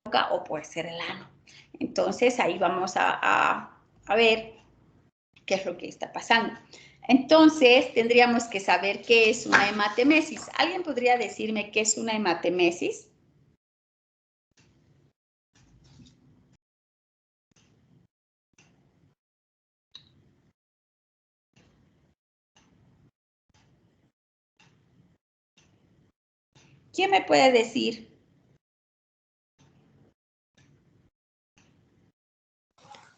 boca o puede ser el ano. Entonces ahí vamos a ver qué es lo que está pasando. Entonces tendríamos que saber qué es una hematemesis. ¿Alguien podría decirme qué es una hematemesis? ¿Quién me puede decir?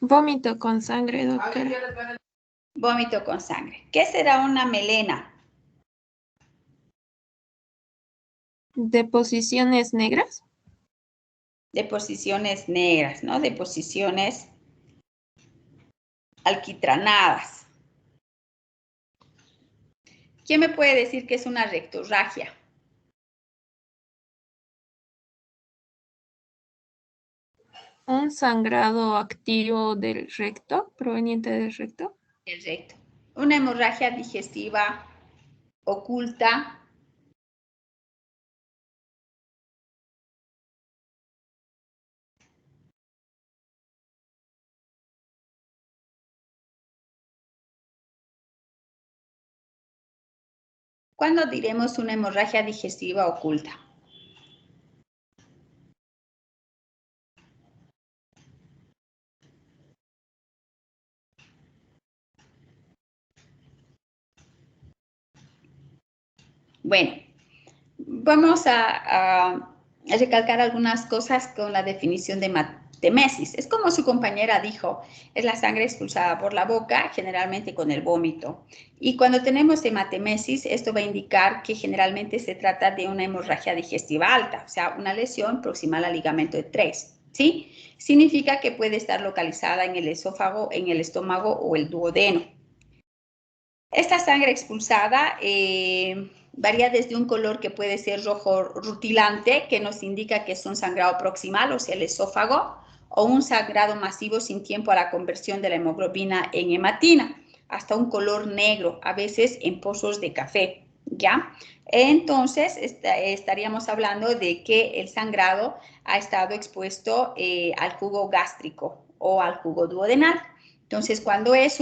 Vómito con sangre, doctora. Vómito con sangre. ¿Qué será una melena? ¿Deposiciones negras? Deposiciones negras, ¿no? Deposiciones alquitranadas. ¿Quién me puede decir qué es una rectorragia? Un sangrado activo del recto, proveniente del recto. El recto. Una hemorragia digestiva oculta. ¿Cuándo diremos una hemorragia digestiva oculta? Bueno, vamos a recalcar algunas cosas con la definición de hematemesis. Es como su compañera dijo, es la sangre expulsada por la boca, generalmente con el vómito. Y cuando tenemos hematemesis, esto va a indicar que generalmente se trata de una hemorragia digestiva alta, o sea, una lesión proximal al ligamento de 3, ¿sí? Significa que puede estar localizada en el esófago, en el estómago o el duodeno. Esta sangre expulsada varía desde un color que puede ser rojo rutilante, que nos indica que es un sangrado proximal, o sea, el esófago, o un sangrado masivo sin tiempo a la conversión de la hemoglobina en hematina, hasta un color negro, a veces en pozos de café, ¿ya? Entonces, estaríamos hablando de que el sangrado ha estado expuesto al jugo gástrico o al jugo duodenal. Entonces, cuando es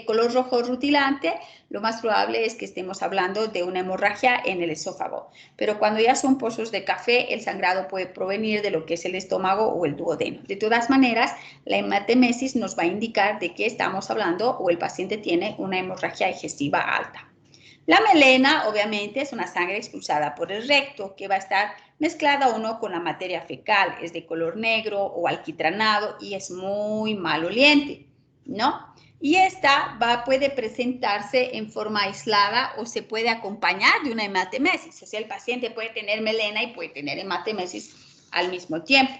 color rojo rutilante, lo más probable es que estemos hablando de una hemorragia en el esófago. Pero cuando ya son pozos de café, el sangrado puede provenir de lo que es el estómago o el duodeno. De todas maneras, la hematemesis nos va a indicar de qué estamos hablando o el paciente tiene una hemorragia digestiva alta. La melena, obviamente, es una sangre expulsada por el recto que va a estar mezclada o no con la materia fecal, es de color negro o alquitranado y es muy maloliente, ¿no? Y esta puede presentarse en forma aislada o se puede acompañar de una hematemesis. O sea, el paciente puede tener melena y puede tener hematemesis al mismo tiempo.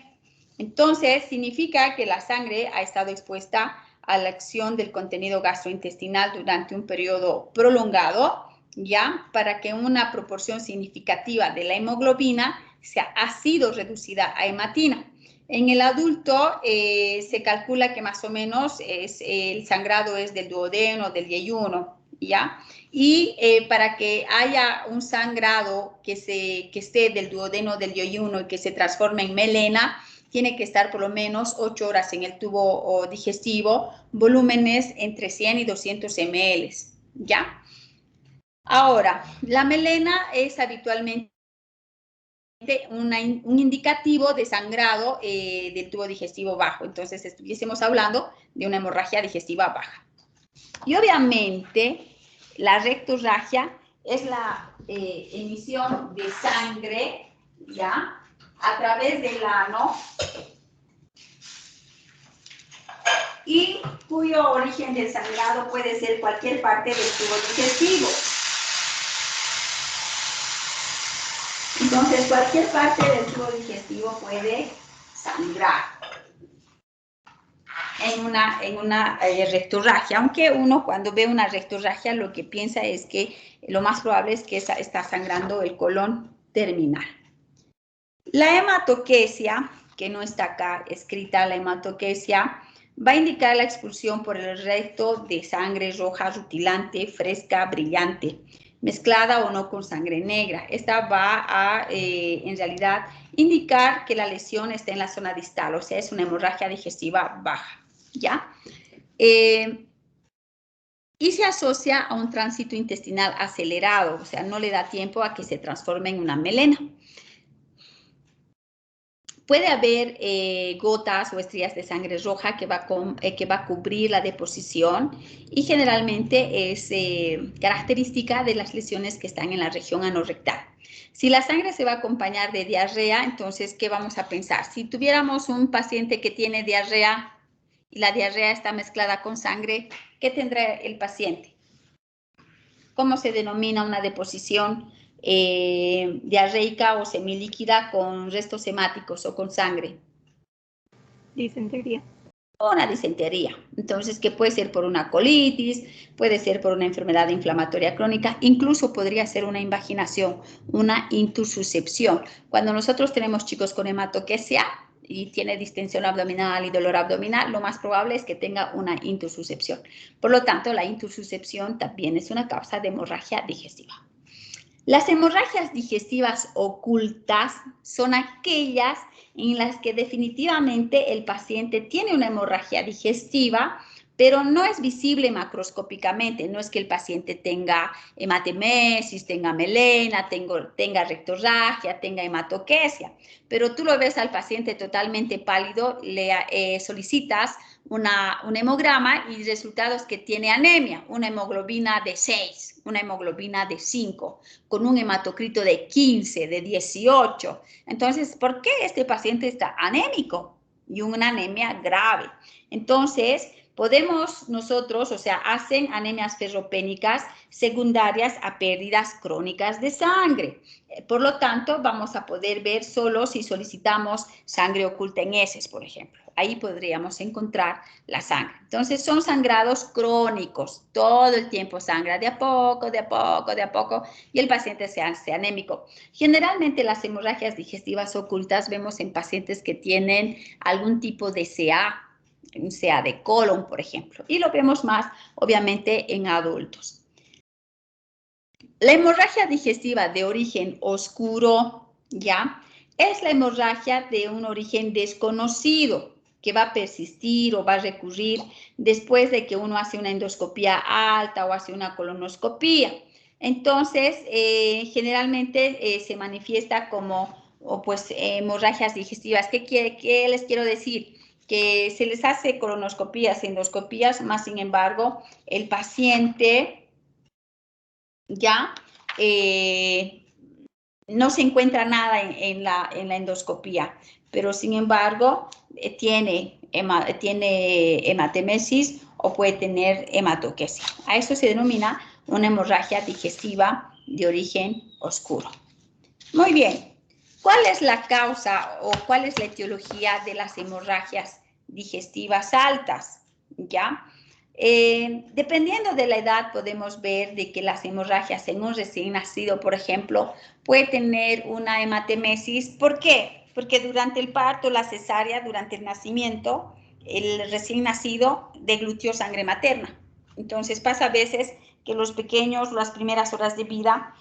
Entonces, significa que la sangre ha estado expuesta a la acción del contenido gastrointestinal durante un periodo prolongado, ¿ya? Para que una proporción significativa de la hemoglobina ha sido reducida a hematina. En el adulto se calcula que más o menos el sangrado es del duodeno, del yeyuno, ¿ya? Y para que haya un sangrado que esté del duodeno, del yeyuno y que se transforme en melena, tiene que estar por lo menos 8 horas en el tubo digestivo, volúmenes entre 100 y 200 ml, ¿ya? Ahora, la melena es habitualmente un indicativo de sangrado del tubo digestivo bajo. Entonces, estuviésemos hablando de una hemorragia digestiva baja. Y obviamente, la rectorragia es la emisión de sangre, ¿ya? A través del ano y cuyo origen del sangrado puede ser cualquier parte del tubo digestivo. Entonces, cualquier parte del tubo digestivo puede sangrar en una rectorragia, aunque uno cuando ve una rectorragia lo que piensa es que lo más probable es que está sangrando el colon terminal. La hematoquesia, que no está acá escrita, la hematoquesia va a indicar la expulsión por el recto de sangre roja rutilante, fresca, brillante, mezclada o no con sangre negra. Esta va a, en realidad, indicar que la lesión está en la zona distal, o sea, es una hemorragia digestiva baja, ¿ya? Y se asocia a un tránsito intestinal acelerado, o sea, no le da tiempo a que se transforme en una melena. Puede haber gotas o estrías de sangre roja que va a cubrir la deposición y generalmente es característica de las lesiones que están en la región anorrectal. Si la sangre se va a acompañar de diarrea, entonces, ¿qué vamos a pensar? Si tuviéramos un paciente que tiene diarrea y la diarrea está mezclada con sangre, ¿qué tendrá el paciente? ¿Cómo se denomina una deposición diarreica o semilíquida con restos hemáticos o con sangre? Disentería. O una disentería. Entonces, que puede ser por una colitis, puede ser por una enfermedad inflamatoria crónica, incluso podría ser una invaginación, una intususcepción. Cuando nosotros tenemos chicos con hematoquesia y tiene distensión abdominal y dolor abdominal, lo más probable es que tenga una intususcepción. Por lo tanto, la intususcepción también es una causa de hemorragia digestiva. Las hemorragias digestivas ocultas son aquellas en las que definitivamente el paciente tiene una hemorragia digestiva, pero no es visible macroscópicamente. No es que el paciente tenga hematemesis, tenga melena, tenga rectorragia, tenga hematoquesia, pero tú lo ves al paciente totalmente pálido, le solicitas un hemograma y resultados que tiene anemia, una hemoglobina de 6, una hemoglobina de 5, con un hematocrito de 15, de 18. Entonces, ¿por qué este paciente está anémico? Y una anemia grave. Entonces, podemos nosotros, o sea, hacen anemias ferropénicas secundarias a pérdidas crónicas de sangre. Por lo tanto, vamos a poder ver solo si solicitamos sangre oculta en heces, por ejemplo. Ahí podríamos encontrar la sangre. Entonces, son sangrados crónicos. Todo el tiempo sangra de a poco, de a poco, de a poco, y el paciente se hace anémico. Generalmente, las hemorragias digestivas ocultas vemos en pacientes que tienen algún tipo de CA, un CA de colon, por ejemplo, y lo vemos más, obviamente, en adultos. La hemorragia digestiva de origen oscuro, ¿ya? Es la hemorragia de un origen desconocido que va a persistir o va a recurrir después de que uno hace una endoscopía alta o hace una colonoscopía. Entonces, generalmente se manifiesta como hemorragias digestivas. ¿Qué les quiero decir? Que se les hace colonoscopías, endoscopías, más sin embargo, el paciente ya no se encuentra nada en la endoscopía, pero sin embargo tiene hematemesis o puede tener hematoquesia. A eso se denomina una hemorragia digestiva de origen oscuro. Muy bien, ¿cuál es la causa o cuál es la etiología de las hemorragias digestivas altas? ¿Ya? Dependiendo de la edad podemos ver de que las hemorragias en un recién nacido, por ejemplo, puede tener una hematemesis. ¿Por qué? Porque durante el parto, la cesárea, durante el nacimiento, el recién nacido deglutió sangre materna. Entonces pasa a veces que los pequeños, las primeras horas de vida,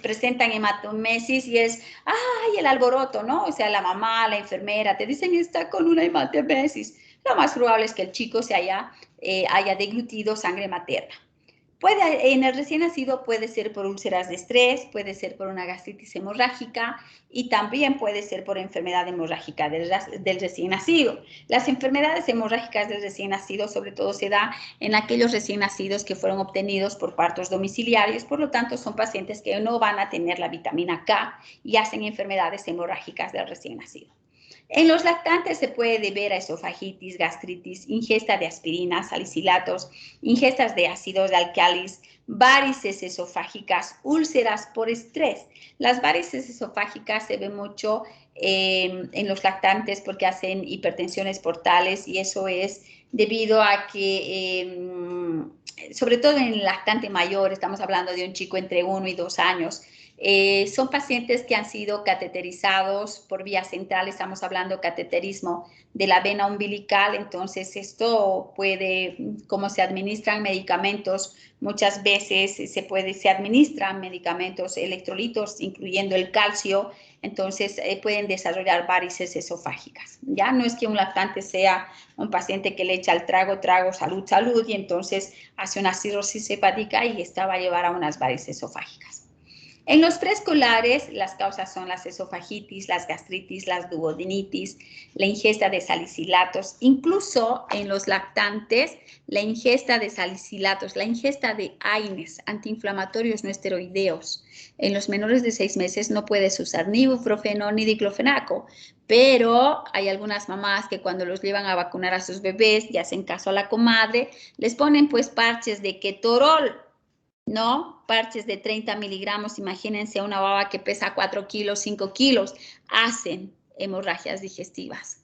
presentan hematomesis y es, ¡ay, el alboroto!, ¿no? O sea, la mamá, la enfermera, te dicen, está con una hematemesis. Lo más probable es que el chico se haya deglutido sangre materna. En el recién nacido puede ser por úlceras de estrés, puede ser por una gastritis hemorrágica y también puede ser por enfermedad hemorrágica del recién nacido. Las enfermedades hemorrágicas del recién nacido sobre todo se da en aquellos recién nacidos que fueron obtenidos por partos domiciliarios, por lo tanto son pacientes que no van a tener la vitamina K y hacen enfermedades hemorrágicas del recién nacido. En los lactantes se puede deber a esofagitis, gastritis, ingesta de aspirina, salicilatos, ingestas de ácidos de álcalis, varices esofágicas, úlceras por estrés. Las varices esofágicas se ven mucho en los lactantes porque hacen hipertensiones portales y eso es debido a que, sobre todo en el lactante mayor, estamos hablando de un chico entre 1 y 2 años, Son pacientes que han sido cateterizados por vía central, estamos hablando cateterismo de la vena umbilical, entonces esto puede, como se administran medicamentos, muchas veces se administran medicamentos electrolitos, incluyendo el calcio, entonces pueden desarrollar varices esofágicas. Ya no es que un lactante sea un paciente que le echa el trago, salud, salud, y entonces hace una cirrosis hepática y esta va a llevar a unas varices esofágicas. En los preescolares, las causas son las esofagitis, las gastritis, las duodenitis, la ingesta de salicilatos, incluso en los lactantes, la ingesta de salicilatos, la ingesta de AINES, antiinflamatorios no esteroideos. En los menores de 6 meses no puedes usar ni ibuprofeno ni diclofenaco, pero hay algunas mamás que cuando los llevan a vacunar a sus bebés y hacen caso a la comadre, les ponen pues parches de ketorol, ¿no? Parches de 30 miligramos, imagínense una baba que pesa 4 kilos, 5 kilos, hacen hemorragias digestivas.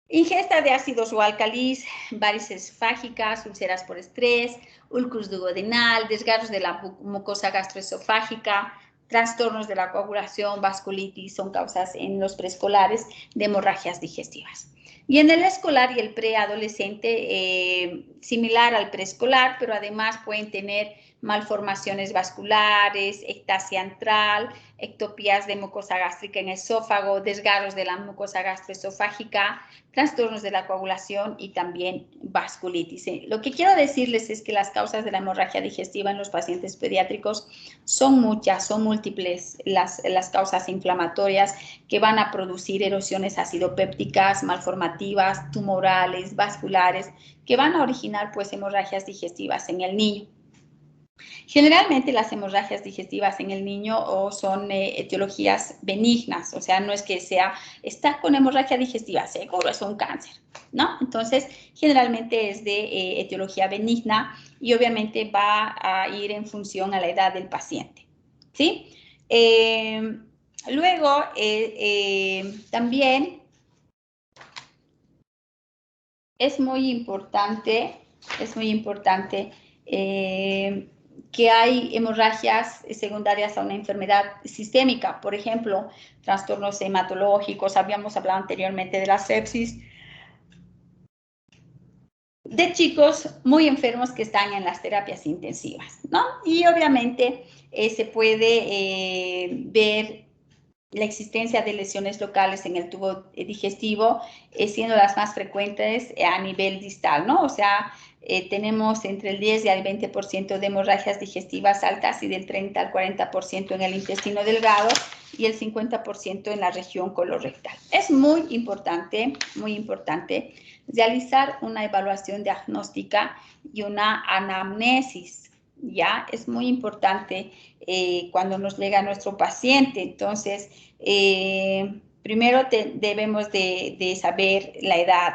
Ingesta de ácidos o álcalis, varices esofágicas, úlceras por estrés, ulcus duodenal, desgarros de la mucosa gastroesofágica, trastornos de la coagulación, vasculitis, son causas en los preescolares de hemorragias digestivas. Y en el escolar y el preadolescente, similar al preescolar, pero además pueden tener malformaciones vasculares, ectasia antral, ectopías de mucosa gástrica en esófago, desgarros de la mucosa gastroesofágica, trastornos de la coagulación y también vasculitis. Lo que quiero decirles es que las causas de la hemorragia digestiva en los pacientes pediátricos son muchas, son múltiples las causas inflamatorias que van a producir erosiones acidopépticas, malformativas, tumorales, vasculares, que van a originar pues hemorragias digestivas en el niño. Generalmente las hemorragias digestivas en el niño son etiologías benignas, o sea, no es que está con hemorragia digestiva, seguro es un cáncer, ¿no? Entonces, generalmente es de etiología benigna y obviamente va a ir en función a la edad del paciente, ¿sí? Luego, también es muy importante que hay hemorragias secundarias a una enfermedad sistémica, por ejemplo, trastornos hematológicos, habíamos hablado anteriormente de la sepsis, de chicos muy enfermos que están en las terapias intensivas, ¿no? Y obviamente se puede ver la existencia de lesiones locales en el tubo digestivo, siendo las más frecuentes a nivel distal, ¿no? O sea, tenemos entre el 10 y el 20% de hemorragias digestivas altas y del 30 al 40% en el intestino delgado y el 50% en la región colorectal. Es muy importante realizar una evaluación diagnóstica y una anamnesis, ¿ya? Es muy importante cuando nos llega nuestro paciente. Entonces, primero debemos de saber la edad,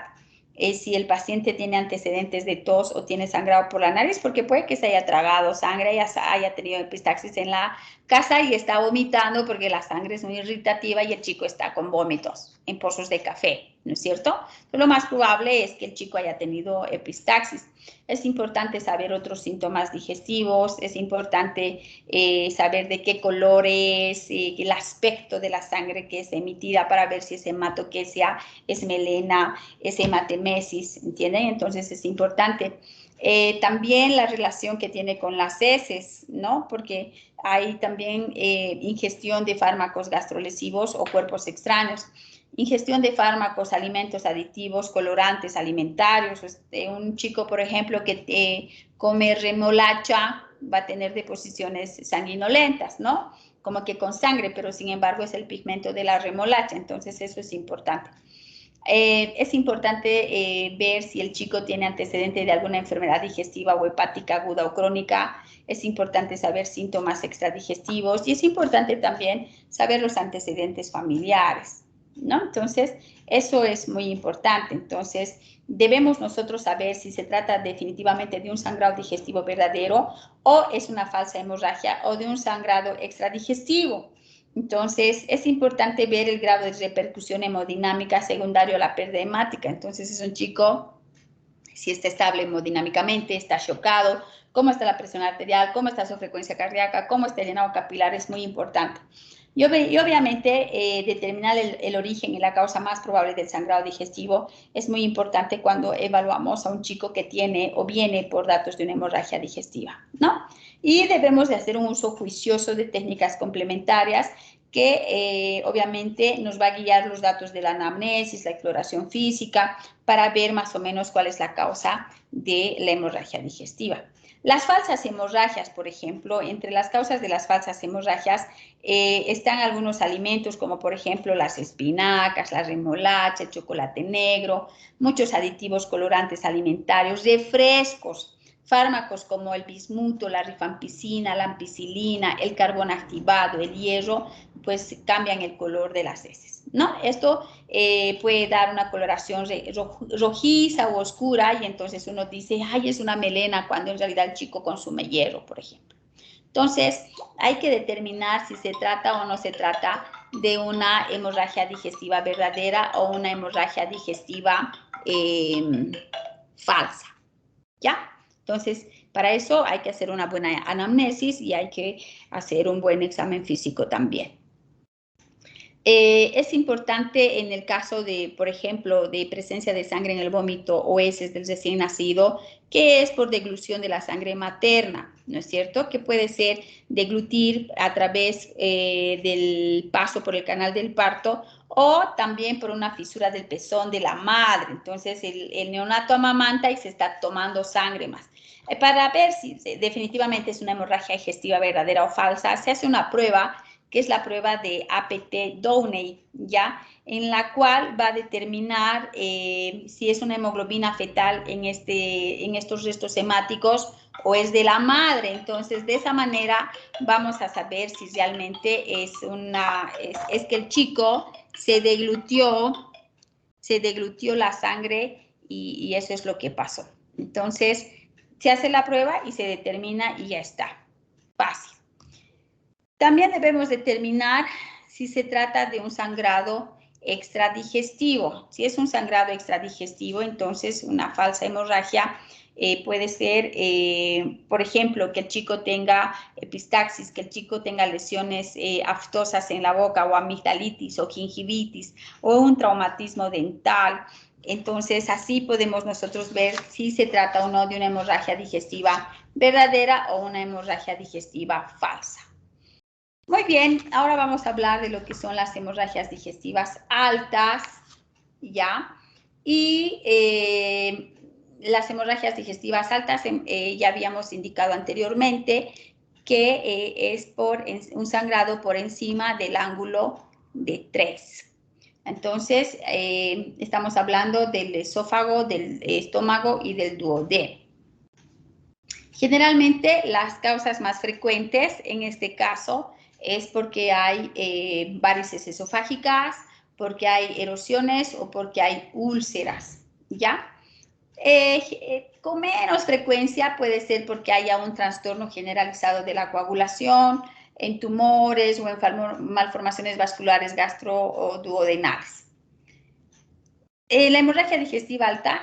si el paciente tiene antecedentes de tos o tiene sangrado por la nariz, porque puede que se haya tragado sangre y haya tenido epistaxis en la casa y está vomitando porque la sangre es muy irritativa y el chico está con vómitos en pozos de café, ¿no es cierto? Pero lo más probable es que el chico haya tenido epistaxis. Es importante saber otros síntomas digestivos, es importante saber de qué color es, el aspecto de la sangre que es emitida para ver si es hematoquesia, es melena, es hematemesis, ¿entienden? Entonces es importante. También la relación que tiene con las heces, ¿no? Porque hay también ingestión de fármacos gastrolesivos o cuerpos extraños. Ingestión de fármacos, alimentos aditivos, colorantes alimentarios. Un chico, por ejemplo, que come remolacha va a tener deposiciones sanguinolentas, ¿no? Como que con sangre, pero sin embargo es el pigmento de la remolacha, entonces eso es importante. Es importante ver si el chico tiene antecedente de alguna enfermedad digestiva o hepática aguda o crónica. Es importante saber síntomas extradigestivos y es importante también saber los antecedentes familiares, ¿no? Entonces, eso es muy importante. Entonces, debemos nosotros saber si se trata definitivamente de un sangrado digestivo verdadero o es una falsa hemorragia o de un sangrado extradigestivo. Entonces, es importante ver el grado de repercusión hemodinámica secundario a la pérdida hemática. Entonces, es un chico si está estable hemodinámicamente, está chocado, cómo está la presión arterial, cómo está su frecuencia cardíaca, cómo está el llenado capilar, es muy importante. Y obviamente determinar el origen y la causa más probable del sangrado digestivo es muy importante cuando evaluamos a un chico que tiene o viene por datos de una hemorragia digestiva, ¿no? Y debemos de hacer un uso juicioso de técnicas complementarias que obviamente nos va a guiar los datos de la anamnesis, la exploración física, para ver más o menos cuál es la causa de la hemorragia digestiva. Las falsas hemorragias, por ejemplo, entre las causas de las falsas hemorragias están algunos alimentos como por ejemplo las espinacas, la remolacha, el chocolate negro, muchos aditivos colorantes alimentarios, refrescos, fármacos como el bismuto, la rifampicina, la ampicilina, el carbón activado, el hierro, pues cambian el color de las heces, ¿no? Esto puede dar una coloración rojiza o oscura y entonces uno dice, ay, es una melena, cuando en realidad el chico consume hierro, por ejemplo. Entonces, hay que determinar si se trata o no se trata de una hemorragia digestiva verdadera o una hemorragia digestiva falsa, ¿ya? Entonces, para eso hay que hacer una buena anamnesis y hay que hacer un buen examen físico también. Es importante en el caso de, por ejemplo, de presencia de sangre en el vómito o heces del recién nacido, que es por deglución de la sangre materna, ¿no es cierto? Que puede ser deglutir a través del paso por el canal del parto o también por una fisura del pezón de la madre. Entonces, el neonato amamanta y se está tomando sangre más. Para ver si definitivamente es una hemorragia digestiva verdadera o falsa, se hace una prueba que es la prueba de APT-Downey, ¿ya? En la cual va a determinar si es una hemoglobina fetal en estos restos hemáticos o es de la madre. Entonces, de esa manera vamos a saber si realmente es que el chico se deglutió la sangre y eso es lo que pasó. Entonces, se hace la prueba y se determina y ya está. Fácil. También debemos determinar si se trata de un sangrado extradigestivo. Si es un sangrado extradigestivo, entonces una falsa hemorragia puede ser, por ejemplo, que el chico tenga epistaxis, que el chico tenga lesiones aftosas en la boca o amigdalitis o gingivitis o un traumatismo dental. Entonces, así podemos nosotros ver si se trata o no de una hemorragia digestiva verdadera o una hemorragia digestiva falsa. Muy bien, ahora vamos a hablar de lo que son las hemorragias digestivas altas, ¿ya? Y las hemorragias digestivas altas, ya habíamos indicado anteriormente que es por un sangrado por encima del ángulo de 3. Entonces, estamos hablando del esófago, del estómago y del duodeno. Generalmente, las causas más frecuentes en este caso es porque hay varices esofágicas, porque hay erosiones o porque hay úlceras, ¿ya? Con menos frecuencia puede ser porque haya un trastorno generalizado de la coagulación, en tumores o en malformaciones vasculares gastro o duodenales. La hemorragia digestiva alta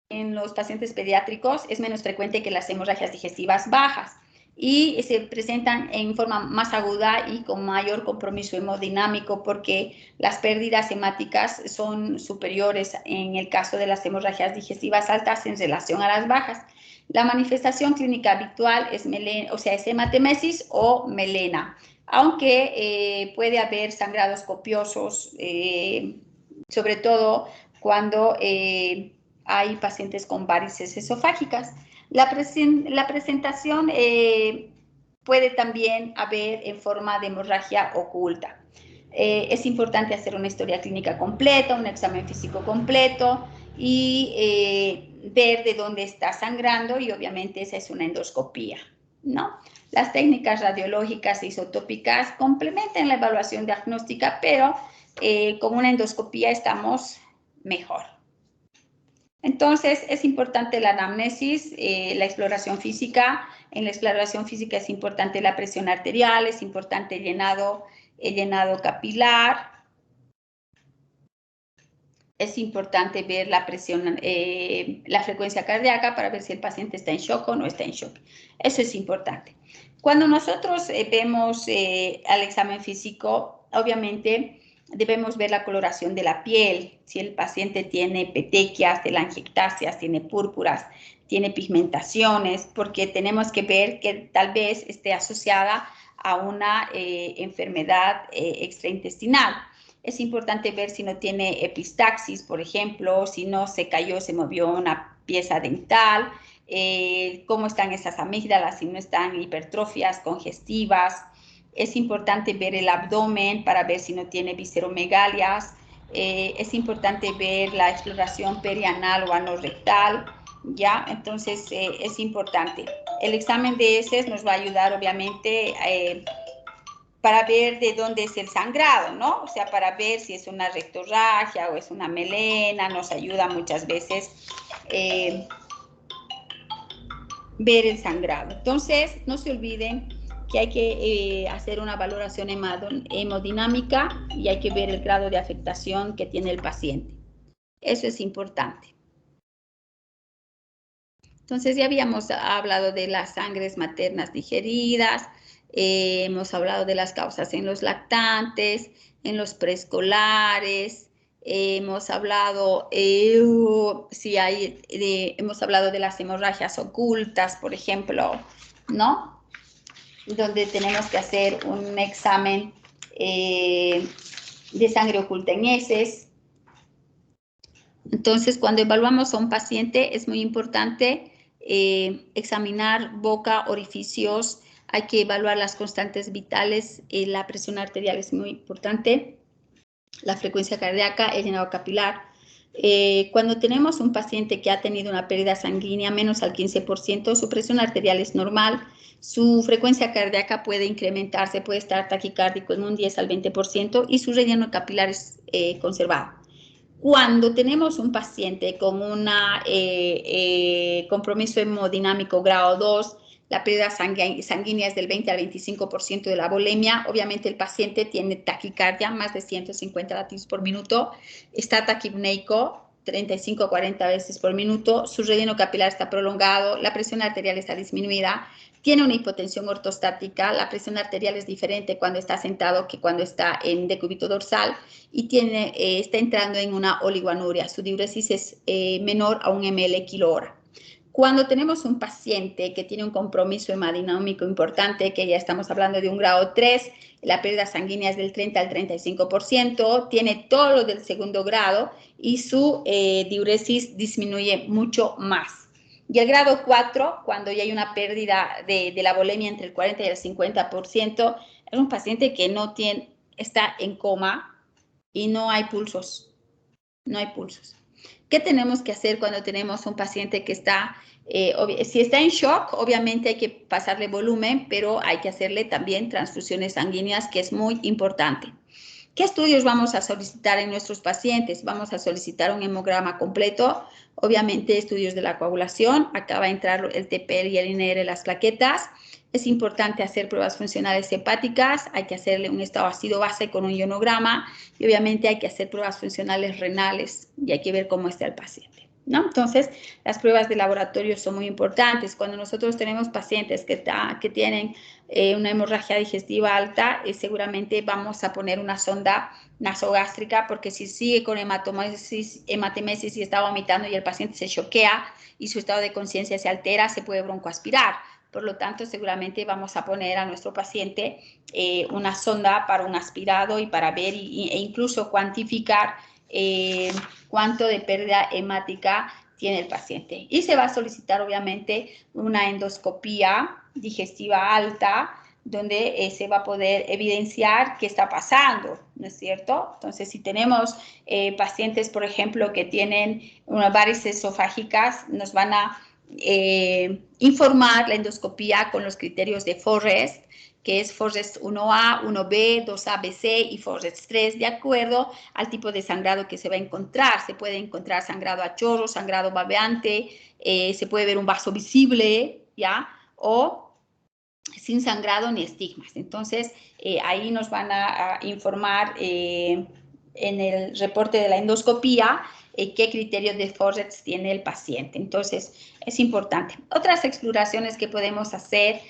en los pacientes pediátricos es menos frecuente que las hemorragias digestivas bajas y se presentan en forma más aguda y con mayor compromiso hemodinámico porque las pérdidas hemáticas son superiores en el caso de las hemorragias digestivas altas en relación a las bajas. La manifestación clínica habitual es hematemesis o melena, aunque puede haber sangrados copiosos, sobre todo cuando hay pacientes con varices esofágicas. La presentación puede también haber en forma de hemorragia oculta. Es importante hacer una historia clínica completa, un examen físico completo y ver de dónde está sangrando y obviamente esa es una endoscopía, ¿no? Las técnicas radiológicas e isotópicas complementan la evaluación diagnóstica, pero con una endoscopía estamos mejor. Entonces, es importante la anamnesis, la exploración física. En la exploración física es importante la presión arterial, es importante el llenado capilar. es importante ver la presión, la frecuencia cardíaca para ver si el paciente está en shock o no está en shock. Eso es importante. Cuando nosotros vemos al examen físico, obviamente debemos ver la coloración de la piel, si el paciente tiene petequias, telangiectasias, tiene púrpuras, tiene pigmentaciones, porque tenemos que ver que tal vez esté asociada a una enfermedad extraintestinal. Es importante ver si no tiene epistaxis, por ejemplo, si no se cayó, se movió una pieza dental, cómo están esas amígdalas, si no están hipertrofias congestivas. Es importante ver el abdomen para ver si no tiene visceromegalias. Es importante ver la exploración perianal o anorrectal, ¿ya? Entonces, es importante. El examen de heces nos va a ayudar, obviamente, para ver de dónde es el sangrado, ¿no? O sea, para ver si es una rectorragia o es una melena, nos ayuda muchas veces ver el sangrado. Entonces, no se olviden que hay que hacer una valoración hemodinámica y hay que ver el grado de afectación que tiene el paciente. Eso es importante. Entonces, ya habíamos hablado de las sangres maternas digeridas, hemos hablado de las causas en los lactantes, en los preescolares, hemos hablado, hemos hablado de las hemorragias ocultas, por ejemplo, ¿no? Donde tenemos que hacer un examen de sangre oculta en heces. Entonces, cuando evaluamos a un paciente, es muy importante examinar boca, orificios, hay que evaluar las constantes vitales, la presión arterial es muy importante, la frecuencia cardíaca, el llenado capilar. Cuando tenemos un paciente que ha tenido una pérdida sanguínea menos al 15%, su presión arterial es normal, su frecuencia cardíaca puede incrementarse, puede estar taquicárdico en un 10 al 20% y su relleno capilar es conservado. Cuando tenemos un paciente con un compromiso hemodinámico grado 2, la pérdida sanguínea es del 20 al 25% de la volemia, obviamente el paciente tiene taquicardia, más de 150 latidos por minuto, está taquipneico, 35 a 40 veces por minuto, su relleno capilar está prolongado, la presión arterial está disminuida, tiene una hipotensión ortostática, la presión arterial es diferente cuando está sentado que cuando está en decúbito dorsal y está entrando en una oligoanuria, su diuresis es menor a 1 ml kilo hora. Cuando tenemos un paciente que tiene un compromiso hemodinámico importante, que ya estamos hablando de un grado 3, la pérdida sanguínea es del 30 al 35%, tiene todo lo del segundo grado y su diuresis disminuye mucho más. Y el grado 4, cuando ya hay una pérdida de la volemia entre el 40 y el 50%, es un paciente que está en coma y no hay pulsos. No hay pulsos. ¿Qué tenemos que hacer cuando tenemos un paciente que está, si está en shock, obviamente hay que pasarle volumen, pero hay que hacerle también transfusiones sanguíneas, que es muy importante. ¿Qué estudios vamos a solicitar en nuestros pacientes? Vamos a solicitar un hemograma completo, obviamente estudios de la coagulación, acá va a entrar el TPL y el INR, las plaquetas. Es importante hacer pruebas funcionales hepáticas, hay que hacerle un estado ácido base con un ionograma y obviamente hay que hacer pruebas funcionales renales y hay que ver cómo está el paciente, ¿no? Entonces, las pruebas de laboratorio son muy importantes. Cuando nosotros tenemos pacientes que tienen una hemorragia digestiva alta, seguramente vamos a poner una sonda nasogástrica porque si sigue con hematemesis y está vomitando y el paciente se choquea y su estado de conciencia se altera, se puede broncoaspirar. Por lo tanto, seguramente vamos a poner a nuestro paciente una sonda para un aspirado y para ver e incluso cuantificar cuánto de pérdida hemática tiene el paciente. Y se va a solicitar, obviamente, una endoscopía digestiva alta, donde se va a poder evidenciar qué está pasando, ¿no es cierto? Entonces, si tenemos pacientes, por ejemplo, que tienen unas varices esofágicas, nos van a informar la endoscopía con los criterios de Forrest, que es Forrest 1A, 1B, 2A, BC y Forrest 3, de acuerdo al tipo de sangrado que se va a encontrar. Se puede encontrar sangrado a chorro, sangrado babeante, se puede ver un vaso visible, ¿ya? O sin sangrado ni estigmas. Entonces, ahí nos van a informar en el reporte de la endoscopía qué criterios de Forrest tiene el paciente. Entonces, es importante. Otras exploraciones que podemos hacer,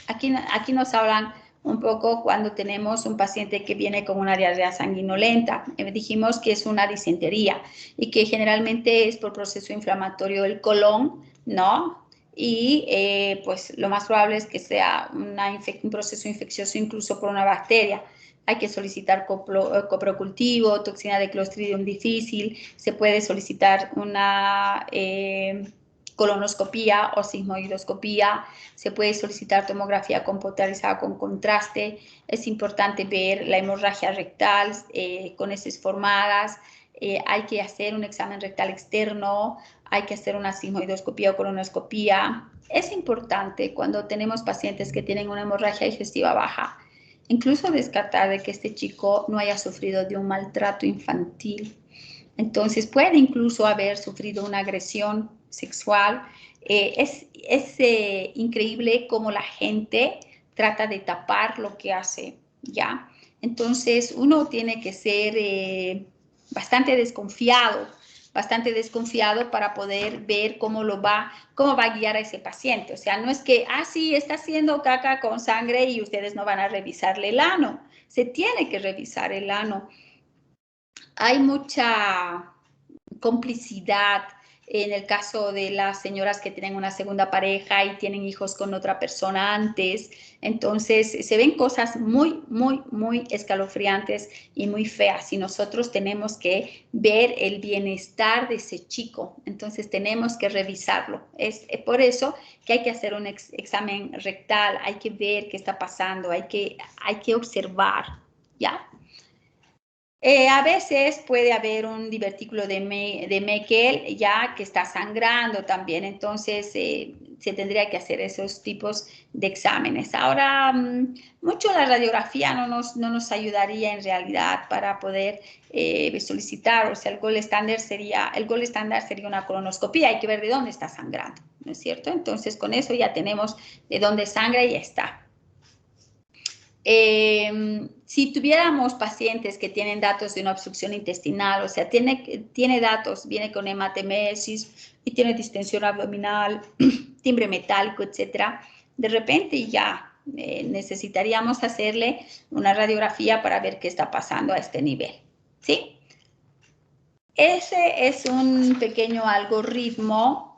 aquí nos hablan un poco cuando tenemos un paciente que viene con una diarrea sanguinolenta. Dijimos que es una disentería y que generalmente es por proceso inflamatorio del colon, ¿no? Y pues lo más probable es que sea un proceso infeccioso incluso por una bacteria. Hay que solicitar coprocultivo, toxina de Clostridium difficile, se puede solicitar una colonoscopía o sigmoidoscopía, se puede solicitar tomografía computarizada con contraste, es importante ver la hemorragia rectal con heces formadas, hay que hacer un examen rectal externo, hay que hacer una sigmoidoscopía o colonoscopía. Es importante cuando tenemos pacientes que tienen una hemorragia digestiva baja, incluso descartar de que este chico no haya sufrido de un maltrato infantil. Entonces puede incluso haber sufrido una agresión sexual. Es increíble cómo la gente trata de tapar lo que hace, ¿ya? Entonces uno tiene que ser bastante desconfiado para poder ver cómo va a guiar a ese paciente. O sea, no es que, sí, está haciendo caca con sangre y ustedes no van a revisarle el ano. Se tiene que revisar el ano. Hay mucha complicidad en el caso de las señoras que tienen una segunda pareja y tienen hijos con otra persona antes. Entonces, se ven cosas muy, muy, muy escalofriantes y muy feas y nosotros tenemos que ver el bienestar de ese chico. Entonces, tenemos que revisarlo. Es por eso que hay que hacer un examen rectal, hay que ver qué está pasando, hay que observar, ¿ya? A veces puede haber un divertículo de Meckel ya que está sangrando también, entonces se tendría que hacer esos tipos de exámenes. Ahora, mucho la radiografía no nos ayudaría en realidad para poder solicitar, o sea, el gold estándar sería una colonoscopía, hay que ver de dónde está sangrando, ¿no es cierto? Entonces, con eso ya tenemos de dónde sangra y ya está. Si tuviéramos pacientes que tienen datos de una obstrucción intestinal, o sea, tiene datos, viene con hematemesis y tiene distensión abdominal, timbre metálico, etcétera, de repente ya necesitaríamos hacerle una radiografía para ver qué está pasando a este nivel, ¿sí? Ese es un pequeño algoritmo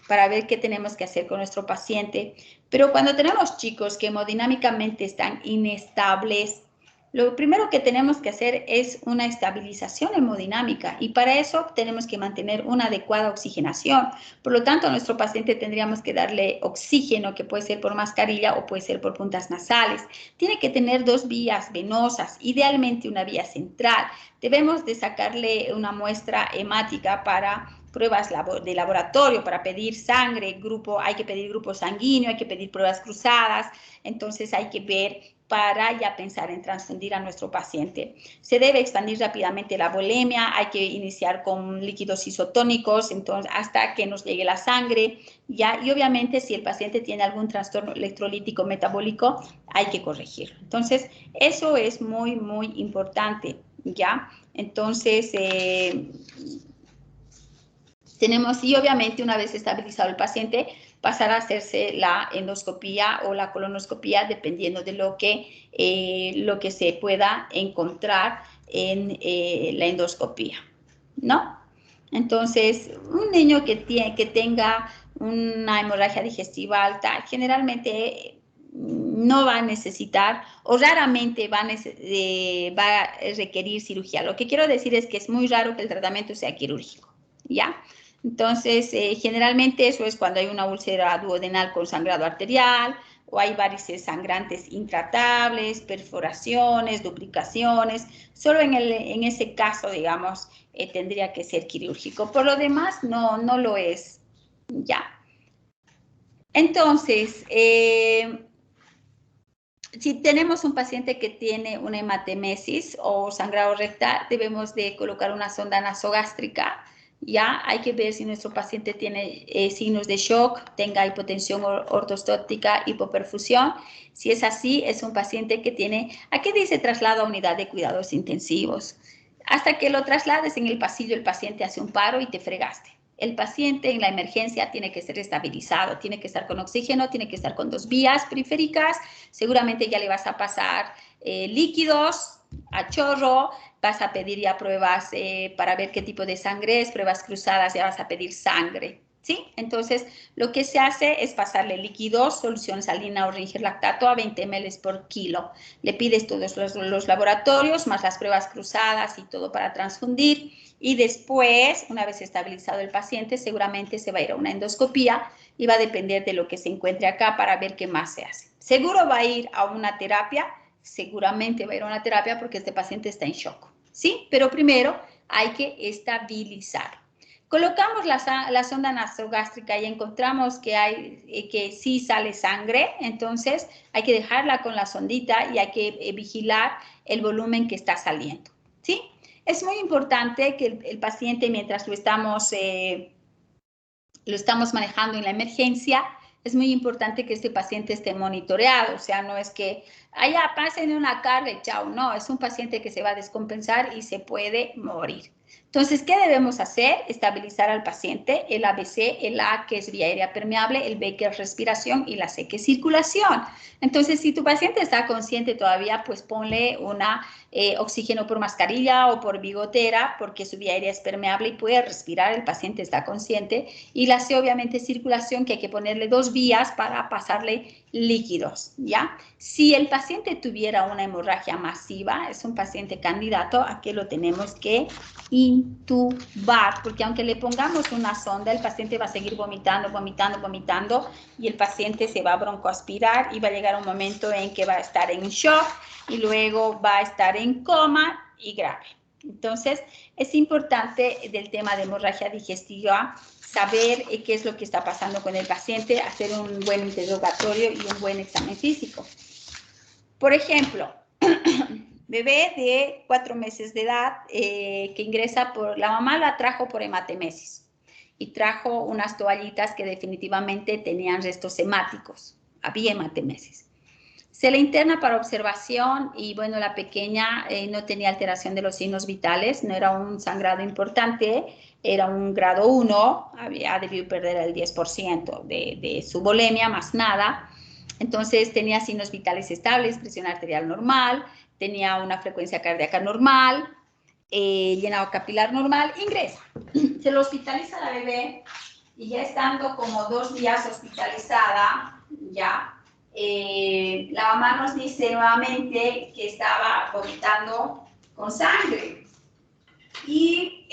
para ver qué tenemos que hacer con nuestro paciente. Pero cuando tenemos chicos que hemodinámicamente están inestables, lo primero que tenemos que hacer es una estabilización hemodinámica y para eso tenemos que mantener una adecuada oxigenación. Por lo tanto, a nuestro paciente tendríamos que darle oxígeno, que puede ser por mascarilla o puede ser por puntas nasales. Tiene que tener 2 vías venosas, idealmente una vía central. Debemos de sacarle una muestra hemática para pruebas de laboratorio, para pedir sangre, hay que pedir grupo sanguíneo, hay que pedir pruebas cruzadas, entonces hay que ver para ya pensar en transfundir a nuestro paciente. Se debe expandir rápidamente la volemia, hay que iniciar con líquidos isotónicos, entonces hasta que nos llegue la sangre, ya, y obviamente si el paciente tiene algún trastorno electrolítico metabólico, hay que corregirlo. Entonces, eso es muy, muy importante, ¿ya? Entonces, tenemos, y obviamente una vez estabilizado el paciente, pasar a hacerse la endoscopía o la colonoscopía, dependiendo de lo que se pueda encontrar en la endoscopía, ¿no? Entonces, un niño que tenga una hemorragia digestiva alta, generalmente no va a necesitar o raramente va a requerir cirugía. Lo que quiero decir es que es muy raro que el tratamiento sea quirúrgico, ¿ya? Entonces, generalmente eso es cuando hay una úlcera duodenal con sangrado arterial o hay varices sangrantes intratables, perforaciones, duplicaciones. Solo en ese caso, digamos, tendría que ser quirúrgico. Por lo demás, no lo es, ¿ya? Entonces, si tenemos un paciente que tiene una hematemesis o sangrado rectal, debemos de colocar una sonda nasogástrica, Ya hay que ver si nuestro paciente tiene signos de shock, tenga hipotensión ortostática, hipoperfusión. Si es así, es un paciente que tiene, aquí dice traslado a unidad de cuidados intensivos. Hasta que lo traslades en el pasillo, el paciente hace un paro y te fregaste. El paciente en la emergencia tiene que ser estabilizado, tiene que estar con oxígeno, tiene que estar con 2 vías periféricas. Seguramente ya le vas a pasar líquidos a chorro, vas a pedir ya pruebas para ver qué tipo de sangre es, pruebas cruzadas, ya vas a pedir sangre, ¿sí? Entonces, lo que se hace es pasarle líquidos, solución salina o Ringer lactato a 20 ml por kilo. Le pides todos los laboratorios, más las pruebas cruzadas y todo para transfundir. Y después, una vez estabilizado el paciente, seguramente se va a ir a una endoscopía y va a depender de lo que se encuentre acá para ver qué más se hace. Seguro va a ir a una terapia, seguramente va a ir a una terapia porque este paciente está en shock, ¿sí? Pero primero hay que estabilizar. Colocamos la sonda nasogástrica y encontramos que sí sale sangre, entonces hay que dejarla con la sondita y hay que vigilar el volumen que está saliendo, ¿sí? Es muy importante que el paciente, mientras lo estamos manejando en la emergencia, es muy importante que este paciente esté monitoreado, o sea, no es que, allá pasen una carga y chao, no, es un paciente que se va a descompensar y se puede morir. Entonces, ¿qué debemos hacer? Estabilizar al paciente, el ABC, el A, que es vía aérea permeable, el B, que es respiración, y la C, que es circulación. Entonces, si tu paciente está consciente todavía, pues ponle una oxígeno por mascarilla o por bigotera, porque su vía aérea es permeable y puede respirar, el paciente está consciente. Y la C, obviamente, circulación, que hay que ponerle 2 vías para pasarle líquidos, ¿ya? Si el paciente tuviera una hemorragia masiva, es un paciente candidato a que lo tenemos que intubar, porque aunque le pongamos una sonda, el paciente va a seguir vomitando, vomitando, vomitando, y el paciente se va a broncoaspirar y va a llegar un momento en que va a estar en shock y luego va a estar en coma y grave. Entonces, es importante del tema de hemorragia digestiva saber qué es lo que está pasando con el paciente, hacer un buen interrogatorio y un buen examen físico. Por ejemplo, bebé de 4 meses de edad que ingresa la mamá la trajo por hematemesis y trajo unas toallitas que definitivamente tenían restos hemáticos, había hematemesis. Se le interna para observación y bueno, la pequeña no tenía alteración de los signos vitales, no era un sangrado importante, era un grado 1, había debido perder el 10% de su volemia, más nada. Entonces tenía signos vitales estables, presión arterial normal, tenía una frecuencia cardíaca normal, llenado capilar normal, ingresa. Se lo hospitaliza la bebé y ya estando como 2 días hospitalizada, ya, la mamá nos dice nuevamente que estaba vomitando con sangre y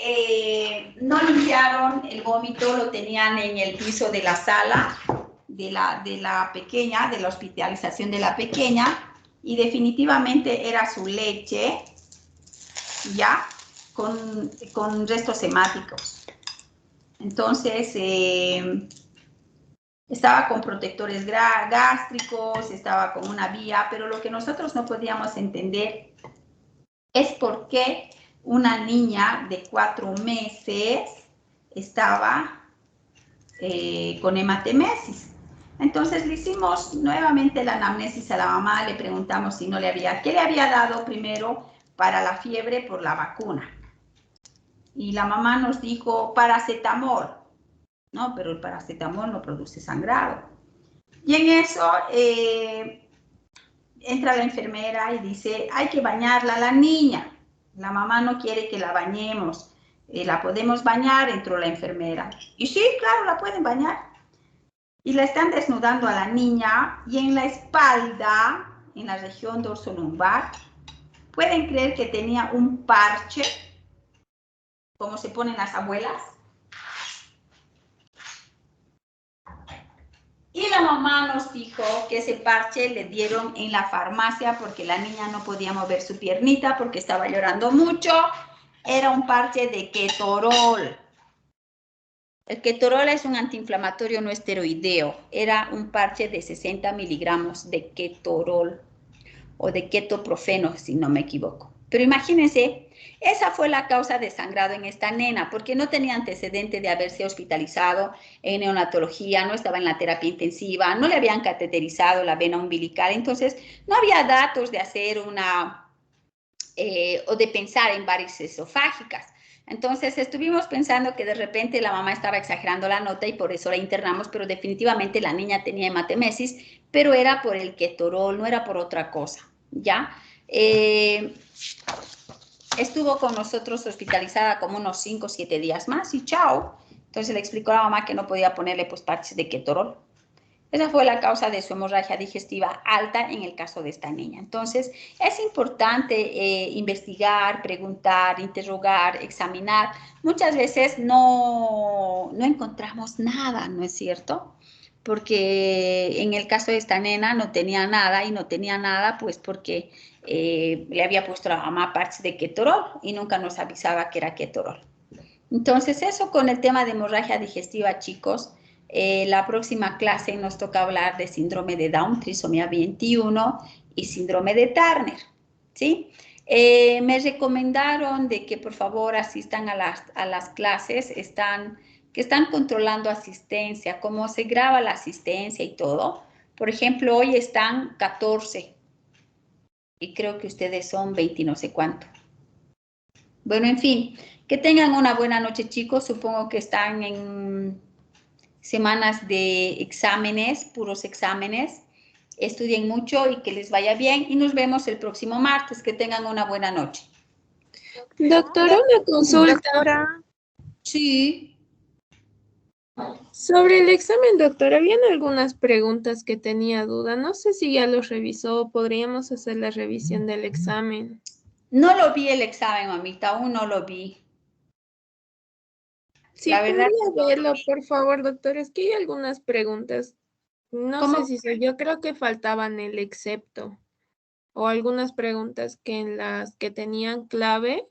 no limpiaron el vómito, lo tenían en el piso de la sala de la pequeña, de la hospitalización de la pequeña, y definitivamente era su leche, ya, con restos hemáticos. Entonces, estaba con protectores gástricos, estaba con una vía, pero lo que nosotros no podíamos entender es por qué una niña de 4 meses estaba con hematemesis. Entonces le hicimos nuevamente la anamnesis a la mamá, le preguntamos si no le había, ¿qué le había dado primero para la fiebre por la vacuna? Y la mamá nos dijo paracetamol. No, pero el paracetamol no produce sangrado. Y en eso entra la enfermera y dice, hay que bañarla a la niña. La mamá no quiere que la bañemos. ¿La podemos bañar? Entró la enfermera. Y sí, claro, la pueden bañar. Y la están desnudando a la niña y en la espalda, en la región dorsolumbar, pueden creer que tenía un parche, como se ponen las abuelas. Y la mamá nos dijo que ese parche le dieron en la farmacia porque la niña no podía mover su piernita porque estaba llorando mucho. Era un parche de ketorol. El ketorol es un antiinflamatorio no esteroideo. Era un parche de 60 miligramos de ketorol o de ketoprofeno, si no me equivoco. Pero imagínense, esa fue la causa de sangrado en esta nena, porque no tenía antecedente de haberse hospitalizado en neonatología, no estaba en la terapia intensiva, no le habían cateterizado la vena umbilical, entonces no había datos de hacer o de pensar en varices esofágicas. Entonces estuvimos pensando que de repente la mamá estaba exagerando la nota y por eso la internamos, pero definitivamente la niña tenía hematemesis, pero era por el ketorol, no era por otra cosa, ¿ya? Estuvo con nosotros hospitalizada como unos 5 o 7 días más y chao. Entonces le explicó a la mamá que no podía ponerle pues parches de ketorol. Esa fue la causa de su hemorragia digestiva alta en el caso de esta niña. Entonces, es importante investigar, preguntar, interrogar, examinar. Muchas veces no encontramos nada, ¿no es cierto? Porque en el caso de esta nena no tenía nada y no tenía nada pues porque le había puesto a la mamá parches de ketorol y nunca nos avisaba que era ketorol. Entonces, eso con el tema de hemorragia digestiva, chicos. La próxima clase nos toca hablar de síndrome de Down, trisomía 21 y síndrome de Turner, ¿sí? Me recomendaron de que por favor asistan a las clases, que están controlando asistencia, cómo se graba la asistencia y todo. Por ejemplo, hoy están 14 y creo que ustedes son 20 y no sé cuánto. Bueno, en fin, que tengan una buena noche, chicos. Supongo que están en semanas de exámenes, puros exámenes. Estudien mucho y que les vaya bien. Y nos vemos el próximo martes. Que tengan una buena noche. Doctora, una consulta. Doctora, Sí. Sobre el examen, doctora, habían algunas preguntas que tenía duda. No sé si ya los revisó, podríamos hacer la revisión del examen. No lo vi el examen, mamita. Aún no lo vi. Sí, La verdad. podría verlo, por favor, doctor. Es que hay algunas preguntas. No ¿Cómo? sé si soy yo, creo que faltaban el excepto. O algunas preguntas que en las que tenían clave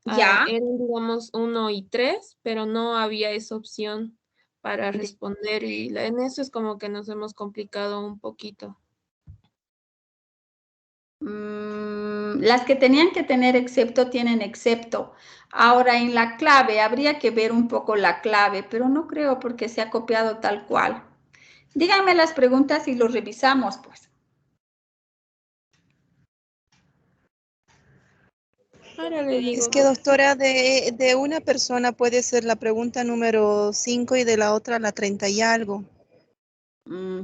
Ya. eran, digamos, 1 y 3, pero no había esa opción para responder y en eso es como que nos hemos complicado un poquito. Las que tenían que tener excepto tienen excepto. Ahora en la clave habría que ver un poco la clave, pero no creo porque se ha copiado tal cual. Díganme las preguntas y lo revisamos, pues. Ahora le digo, Es que, doctora, de una persona puede ser la pregunta número 5 y de la otra la 30 y algo.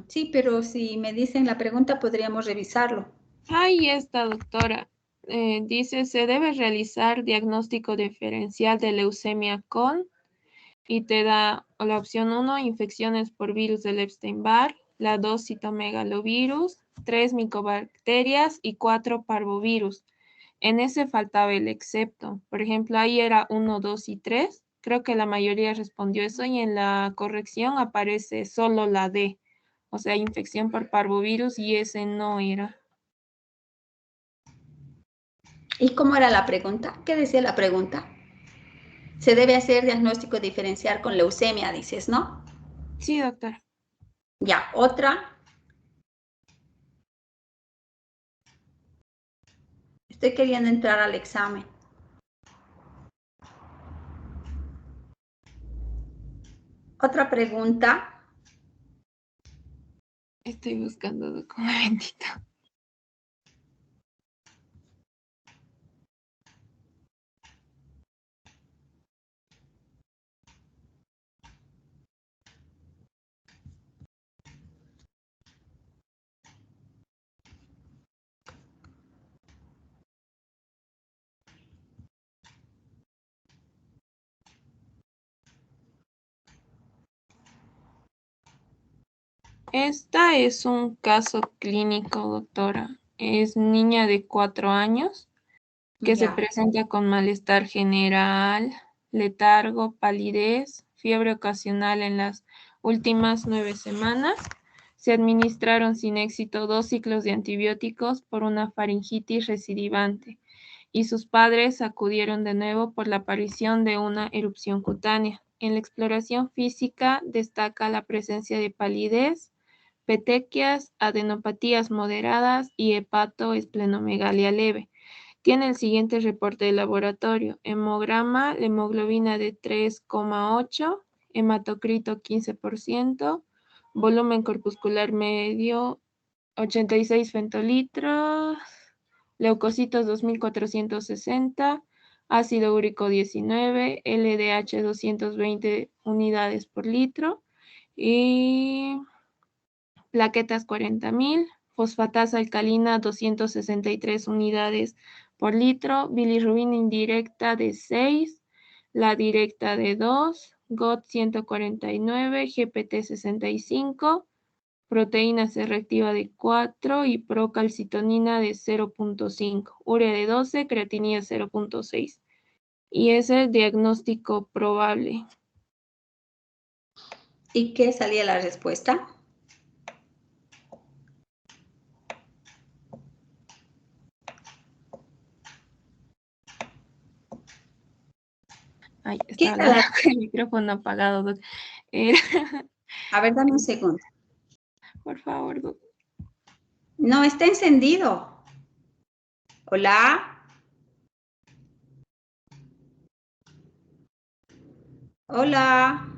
Sí, pero si me dicen la pregunta podríamos revisarlo. ahí está, doctora. Dice, se debe realizar diagnóstico diferencial de leucemia con, y te da la opción 1, infecciones por virus del Epstein-Barr, la 2, citomegalovirus, 3, micobacterias y 4, parvovirus. En ese faltaba el excepto. Por ejemplo, ahí era 1, 2 y 3. Creo que la mayoría respondió eso y en la corrección aparece solo la D. O sea, infección por parvovirus y ese no era. ¿Y cómo era la pregunta? ¿Qué decía la pregunta? Se debe hacer diagnóstico diferencial con leucemia, dices, ¿no? Sí, doctor. Ya, otra. Estoy queriendo entrar al examen. Otra pregunta. Estoy buscando documentito. Esta es un caso clínico, doctora. Es niña de 4 años que se Ya. presenta con malestar general, letargo, palidez, fiebre ocasional en las últimas 9 semanas. Se administraron sin éxito 2 ciclos de antibióticos por una faringitis recidivante y sus padres acudieron de nuevo por la aparición de una erupción cutánea. En la exploración física destaca la presencia de palidez, petequias, adenopatías moderadas y hepatoesplenomegalia leve. Tiene el siguiente reporte de laboratorio. Hemograma, la hemoglobina de 3,8, hematocrito 15%, volumen corpuscular medio 86 femtolitros, leucocitos 2460, ácido úrico 19, LDH 220 unidades por litro y plaquetas 40.000, fosfatasa alcalina 263 unidades por litro, bilirrubina indirecta de 6, la directa de 2, GOT 149, GPT 65, proteína C reactiva de 4 y procalcitonina de 0.5, urea de 12, creatinina 0.6. Y es el diagnóstico probable. ¿Y qué salía la respuesta? Ay, ¿Qué está hablando con el micrófono apagado, Doc. A ver, dame un segundo. Por favor, Doc. No, está encendido. Hola. Hola.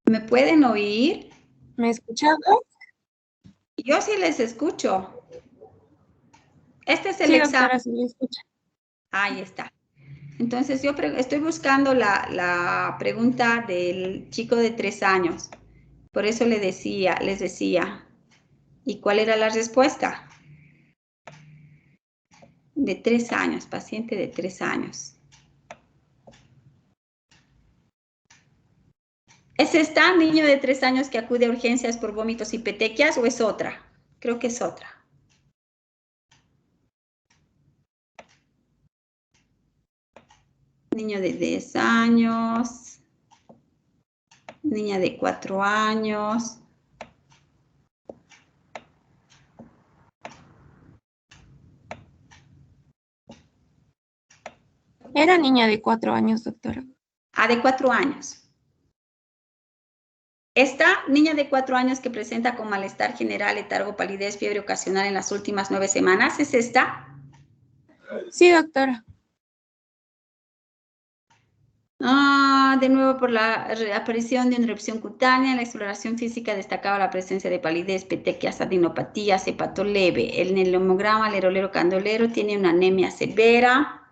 ¿Me pueden oír? ¿Me escuchas? Yo sí les escucho. Este es el Sí, examen. doctora, sí me escucha. Ahí está. Entonces yo estoy buscando la pregunta del chico de 3 años. Por eso les decía, ¿y cuál era la respuesta? De 3 años, paciente de 3 años. ¿Es esta niño de 3 años que acude a urgencias por vómitos y petequias o es otra? Creo que es otra. Niño de 10 años. Niña de 4 años. Era niña de 4 años, doctora. Ah, de 4 años. Esta niña de 4 años que presenta con malestar general, letargo, palidez, fiebre ocasional en las últimas 9 semanas, ¿es esta? Sí, doctora. De nuevo por la aparición de una erupción cutánea, en la exploración física destacaba la presencia de palidez, petequias, adenopatías, hepato leve. El hemograma lerolero candolero tiene una anemia severa,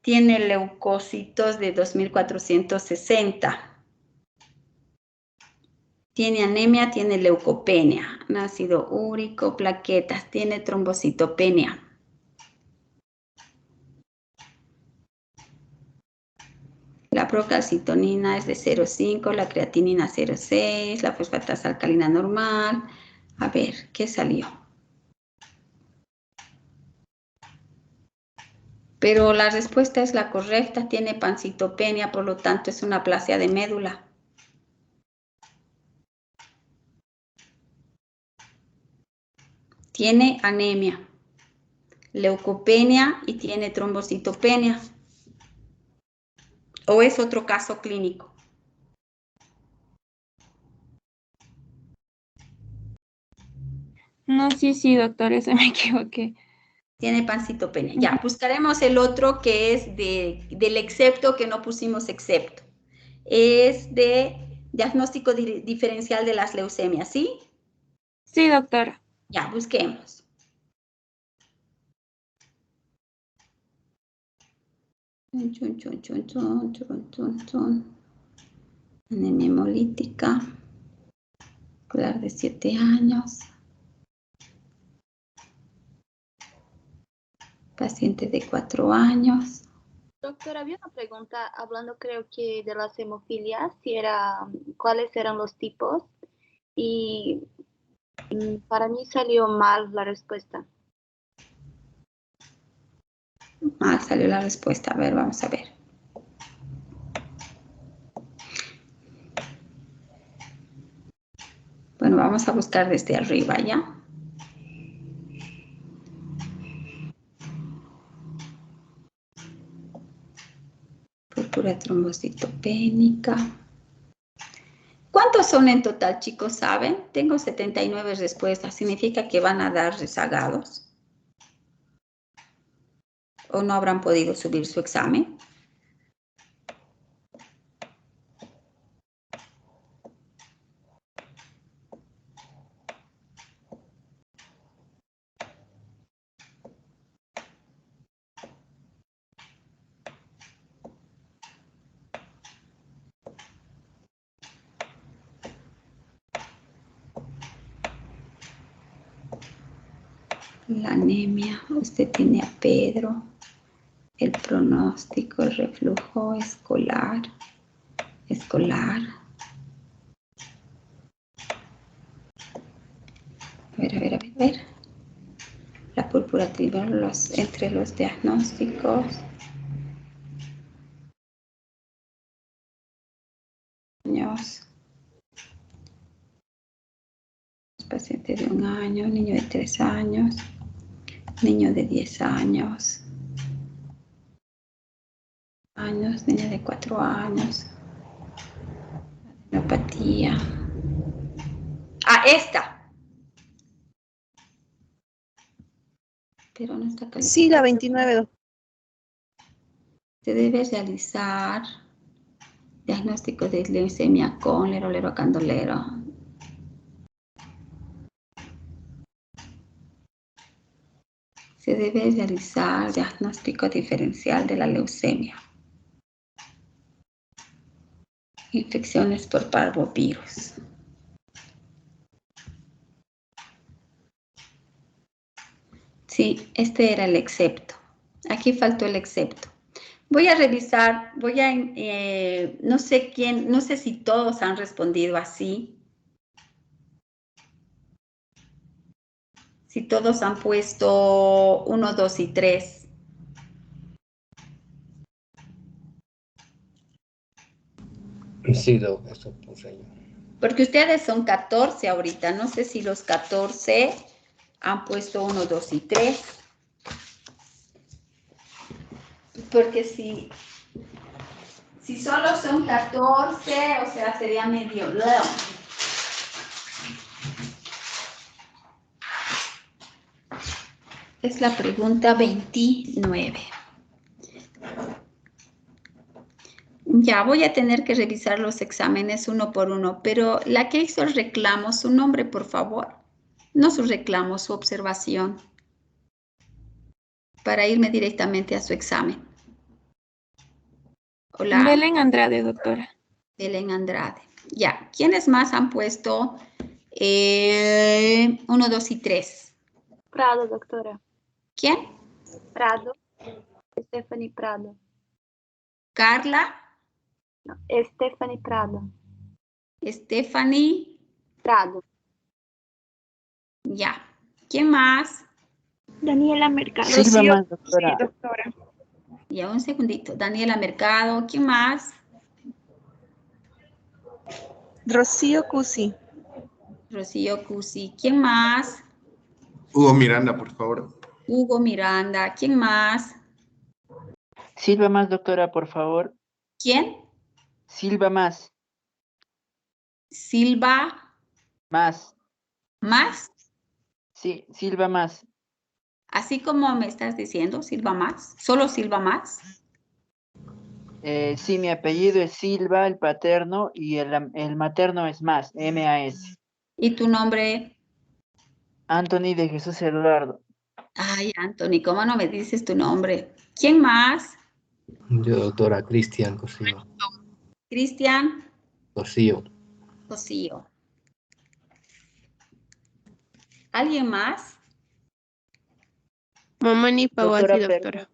tiene leucocitos de 2460. Tiene anemia, tiene leucopenia, ácido úrico, plaquetas, tiene trombocitopenia. La procalcitonina es de 0,5, la creatinina 0,6, la fosfatasa alcalina normal. A ver, ¿qué salió? Pero la respuesta es la correcta, tiene pancitopenia, por lo tanto es una aplasia de médula. Tiene anemia, leucopenia y tiene trombocitopenia. ¿O es otro caso clínico? No, sí, doctora, se me equivoqué. Tiene pancitopenia. Ya, buscaremos el otro que es del excepto, que no pusimos excepto. Es de diagnóstico diferencial de las leucemias, ¿sí? Sí, doctora. Ya, busquemos. Anemia hemolítica. Escolar de 7 años. Paciente de 4 años. Doctora, había una pregunta hablando creo que de las hemofilias, cuáles eran los tipos y para mí salió mal la respuesta. Ah, salió la respuesta. A ver, vamos a ver. Bueno, vamos a buscar desde arriba, ¿ya? Púrpura trombocitopénica. ¿Cuántos son en total, chicos? ¿Saben? Tengo 79 respuestas. ¿Significa que van a dar rezagados? ¿O no habrán podido subir su examen? La anemia, usted tiene a Pedro, el pronóstico, el reflujo escolar. A ver. La púrpura tibial entre los diagnósticos. Paciente de 1 año, niño de 3 años, niño de 10 años, niña de 4 años, adenopatía. Ah, esta. Pero no está calificada. Sí, la 29, doctora. Se debe realizar diagnóstico de leucemia con lero candolero. Se debe realizar diagnóstico diferencial de la leucemia. Infecciones por parvovirus. Sí, este era el excepto. Aquí faltó el excepto. Voy a revisar, no sé quién, no sé si todos han respondido así. Si todos han puesto 1, 2 y 3. Sí, Doc, eso puse yo. Porque ustedes son 14 ahorita. No sé si los 14 han puesto 1, 2 y 3. Porque si solo son 14, o sea, sería medio... Es la pregunta 29. Ya voy a tener que revisar los exámenes uno por uno, pero la que hizo el reclamo, su nombre, por favor. No su reclamo, su observación. Para irme directamente a su examen. Hola. Belén Andrade, doctora. Belén Andrade. Ya, ¿quiénes más han puesto 1, 2 y 3? Prado, doctora. ¿Quién? Prado. Stephanie Prado. Carla. No, Stephanie Prado. Stephanie. Prado. Ya. ¿Quién más? Daniela Mercado. Silva más, doctora. Sí, doctora. Ya, un segundito. Daniela Mercado. ¿Quién más? Rocío Cusi. Rocío Cusi. ¿Quién más? Hugo Miranda, por favor. Hugo Miranda. ¿Quién más? Silva más, doctora, por favor. ¿Quién? Silva más. Silva. Más. ¿Más? Sí, Silva más. Así como me estás diciendo, Silva más. ¿Solo Silva más? Sí, mi apellido es Silva, el paterno, y el materno es más, M-A-S. ¿Y tu nombre? Anthony de Jesús Eduardo. Ay, Anthony, ¿cómo no me dices tu nombre? ¿Quién más? Yo, doctora Cristian Cosío. Cristian. Cosío. Cosío. ¿Alguien más? Momani Pawasi, Doctora, doctora.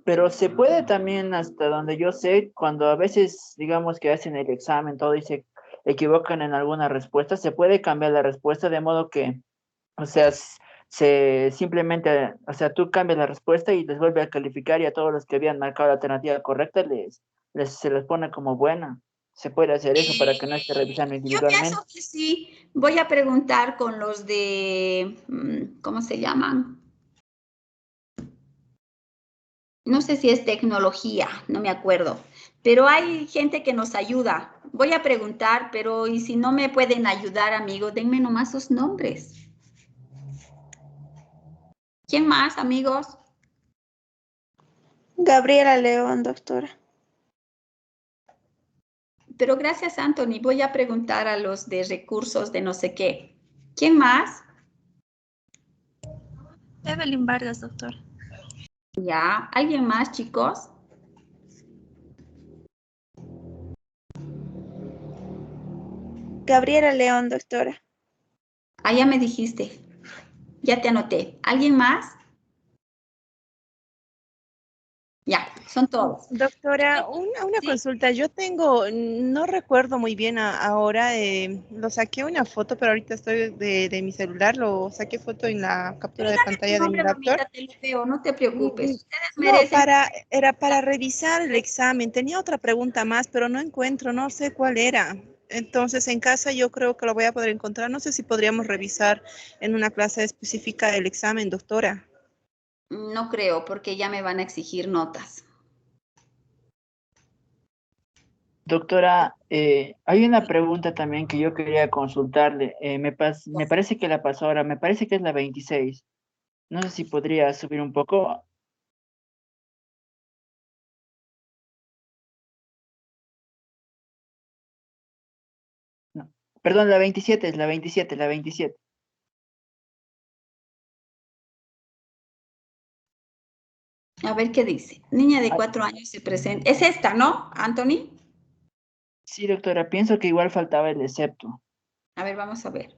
pero se puede también, hasta donde yo sé, cuando a veces, digamos que hacen el examen, todo y se equivocan en alguna respuesta, se puede cambiar la respuesta de modo que, o sea, simplemente, o sea, tú cambias la respuesta y les vuelve a calificar y a todos los que habían marcado la alternativa correcta se les pone como buena. Se puede hacer eso para que no esté revisando Yo individualmente. pienso que sí. Voy a preguntar con los de, ¿cómo se llaman? No sé si es tecnología, no me acuerdo. Pero hay gente que nos ayuda. voy a preguntar, pero y si no me pueden ayudar, amigos, denme nomás sus nombres. ¿Quién más, amigos? Gabriela León, doctora. Pero gracias, Anthony. Voy a preguntar a los de recursos de no sé qué. ¿Quién más? Evelyn Vargas, doctora. Ya. ¿Alguien más, chicos? Gabriela León, doctora. Ah, ya me dijiste. Ya te anoté. ¿Alguien más? Ya, son todos. Doctora, una Sí. consulta. Yo tengo, no recuerdo muy bien ahora, lo saqué una foto, pero ahorita estoy de mi celular, lo saqué foto en la captura Pero de dame tu pantalla de mi nombre, laptop. mamita, te lo veo, no te preocupes. Ustedes No, merecen. era para revisar el examen. Tenía otra pregunta más, pero no encuentro, no sé cuál era. Entonces, en casa yo creo que lo voy a poder encontrar. No sé si podríamos revisar en una clase específica el examen, doctora. No creo, porque ya me van a exigir notas. Doctora, hay una pregunta también que yo quería consultarle. Me parece que la pasó ahora, me parece que es la 26. No sé si podría subir un poco. No, perdón, la 27 es la 27, la 27. A ver qué dice. Niña de Ah, 4 años se presenta. Es esta, ¿no, Anthony? sí, doctora, pienso que igual faltaba el excepto. A ver, vamos a ver.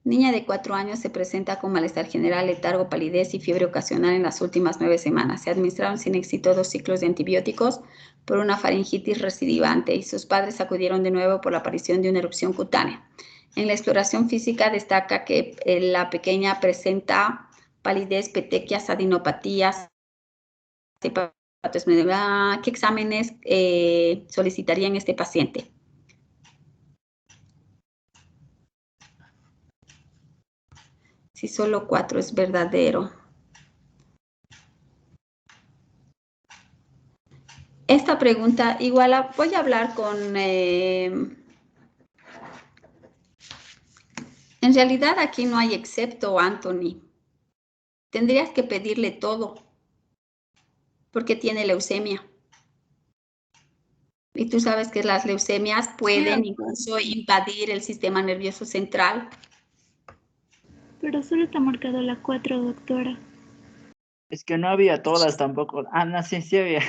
Niña de 4 años se presenta con malestar general, letargo, palidez y fiebre ocasional en las últimas 9 semanas. Se administraron sin éxito 2 ciclos de antibióticos por una faringitis recidivante y sus padres acudieron de nuevo por la aparición de una erupción cutánea. En la exploración física destaca que la pequeña presenta palidez, petequias, adenopatías. ¿Qué exámenes solicitarían este paciente? Si solo 4 es verdadero. Esta pregunta, igual voy a hablar con... en realidad aquí no hay excepto, Anthony. Tendrías que pedirle todo, porque tiene leucemia. Y tú sabes que las leucemias pueden incluso invadir el sistema nervioso central. Pero solo está marcado la 4, doctora. Es que no había todas tampoco. Ah, no, sí, sí había.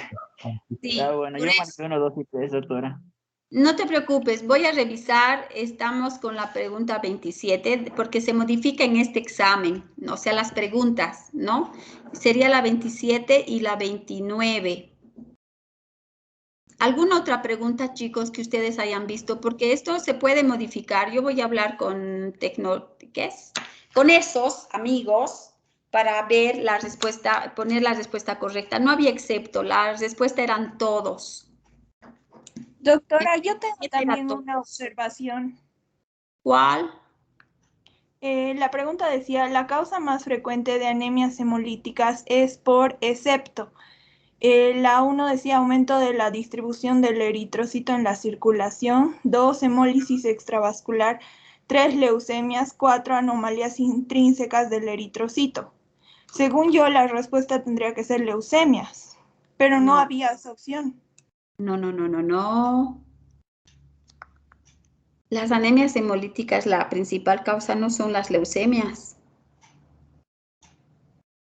Sí, Ah, bueno, por yo eso. marqué 1, 2 y 3, doctora. No te preocupes, voy a revisar, estamos con la pregunta 27, porque se modifica en este examen, o sea, las preguntas, ¿no? Sería la 27 y la 29. ¿Alguna otra pregunta, chicos, que ustedes hayan visto? Porque esto se puede modificar. Yo voy a hablar con ¿qué es? Con esos amigos para ver la respuesta, poner la respuesta correcta. No había excepto, la respuesta eran todos. Doctora, yo tengo Era también todos. una observación. ¿Cuál? La pregunta decía, la causa más frecuente de anemias hemolíticas es por excepto. La 1 decía aumento de la distribución del eritrocito en la circulación, 2 hemólisis extravascular, 3 leucemias, 4 anomalías intrínsecas del eritrocito. Según yo, la respuesta tendría que ser leucemias, pero no había esa opción. No. Las anemias hemolíticas, la principal causa no son las leucemias.